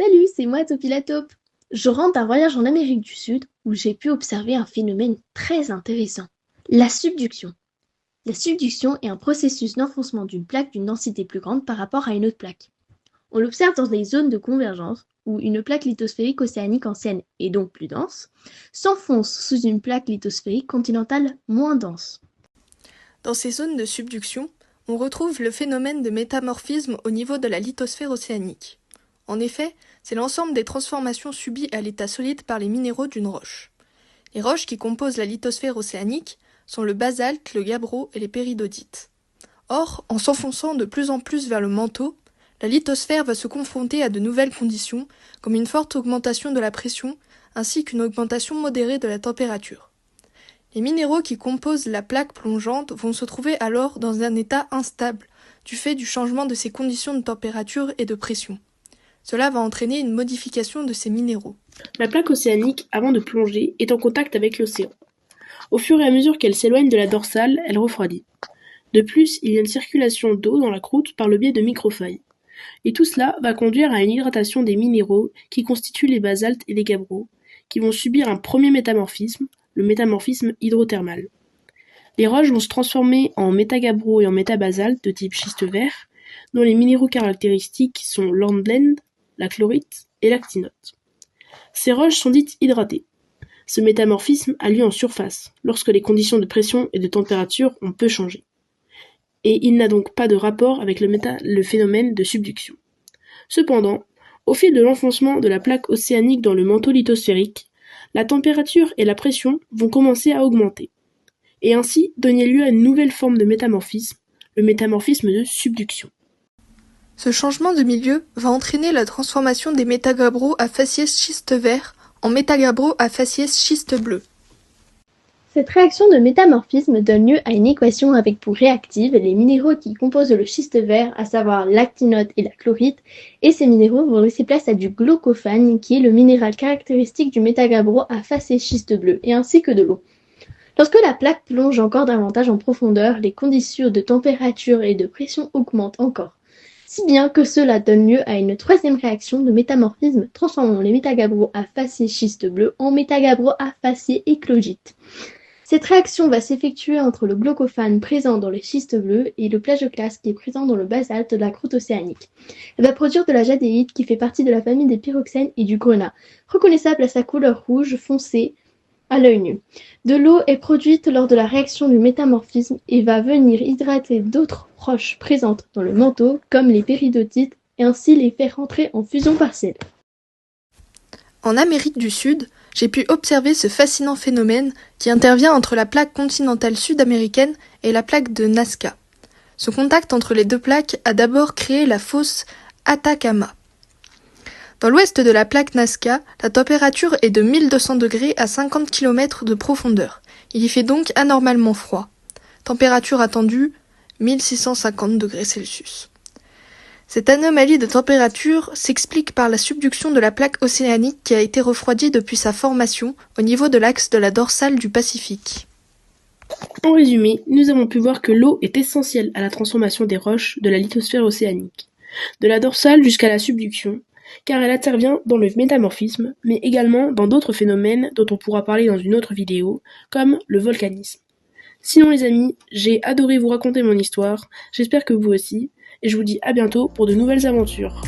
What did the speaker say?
Salut, c'est moi Topi la taupe. Je rentre d'un voyage en Amérique du Sud où j'ai pu observer un phénomène très intéressant. La subduction. La subduction est un processus d'enfoncement d'une plaque d'une densité plus grande par rapport à une autre plaque. On l'observe dans des zones de convergence où une plaque lithosphérique océanique ancienne et donc plus dense s'enfonce sous une plaque lithosphérique continentale moins dense. Dans ces zones de subduction, on retrouve le phénomène de métamorphisme au niveau de la lithosphère océanique. En effet, c'est l'ensemble des transformations subies à l'état solide par les minéraux d'une roche. Les roches qui composent la lithosphère océanique sont le basalte, le gabbro et les péridolites. Or, en s'enfonçant de plus en plus vers le manteau, la lithosphère va se confronter à de nouvelles conditions, comme une forte augmentation de la pression, ainsi qu'une augmentation modérée de la température. Les minéraux qui composent la plaque plongeante vont se trouver alors dans un état instable, du fait du changement de ces conditions de température et de pression. Cela va entraîner une modification de ces minéraux. La plaque océanique, avant de plonger, est en contact avec l'océan. Au fur et à mesure qu'elle s'éloigne de la dorsale, elle refroidit. De plus, il y a une circulation d'eau dans la croûte par le biais de microfailles. Et tout cela va conduire à une hydratation des minéraux qui constituent les basaltes et les gabbros, qui vont subir un premier métamorphisme, le métamorphisme hydrothermal. Les roches vont se transformer en métagabbros et en métabasaltes de type schiste vert, dont les minéraux caractéristiques sont l'hornblende, la chlorite et l'actinote. Ces roches sont dites hydratées. Ce métamorphisme a lieu en surface, lorsque les conditions de pression et de température ont peu changé. Et il n'a donc pas de rapport avec le phénomène de subduction. Cependant, au fil de l'enfoncement de la plaque océanique dans le manteau lithosphérique, la température et la pression vont commencer à augmenter, et ainsi donner lieu à une nouvelle forme de métamorphisme, le métamorphisme de subduction. Ce changement de milieu va entraîner la transformation des métagabbros à faciès schiste vert en métagabbros à faciès schiste bleu. Cette réaction de métamorphisme donne lieu à une équation avec pour réactive les minéraux qui composent le schiste vert, à savoir l'actinote et la chlorite, et ces minéraux vont laisser place à du glaucophane, qui est le minéral caractéristique du métagabbro à faciès schiste bleu, et ainsi que de l'eau. Lorsque la plaque plonge encore davantage en profondeur, les conditions de température et de pression augmentent encore, si bien que cela donne lieu à une troisième réaction de métamorphisme, transformant les métagabbros à faciès schiste bleu en métagabbros à faciès éclogite. Cette réaction va s'effectuer entre le glaucophane présent dans le schiste bleu et le plagioclaste qui est présent dans le basalte de la croûte océanique. Elle va produire de la jadéite qui fait partie de la famille des pyroxènes et du grenat, reconnaissable à sa couleur rouge foncé à l'œil nu. De l'eau est produite lors de la réaction du métamorphisme et va venir hydrater d'autres roches présentes dans le manteau, comme les péridolites, et ainsi les faire rentrer en fusion partielle. En Amérique du Sud, j'ai pu observer ce fascinant phénomène qui intervient entre la plaque continentale sud-américaine et la plaque de Nazca. Ce contact entre les deux plaques a d'abord créé la fosse Atacama. Dans l'ouest de la plaque Nazca, la température est de 1200 degrés à 50 km de profondeur. Il y fait donc anormalement froid. Température attendue 1650 degrés Celsius. Cette anomalie de température s'explique par la subduction de la plaque océanique qui a été refroidie depuis sa formation au niveau de l'axe de la dorsale du Pacifique. En résumé, nous avons pu voir que l'eau est essentielle à la transformation des roches de la lithosphère océanique, de la dorsale jusqu'à la subduction, car elle intervient dans le métamorphisme, mais également dans d'autres phénomènes dont on pourra parler dans une autre vidéo, comme le volcanisme. Sinon les amis, j'ai adoré vous raconter mon histoire, j'espère que vous aussi, et je vous dis à bientôt pour de nouvelles aventures.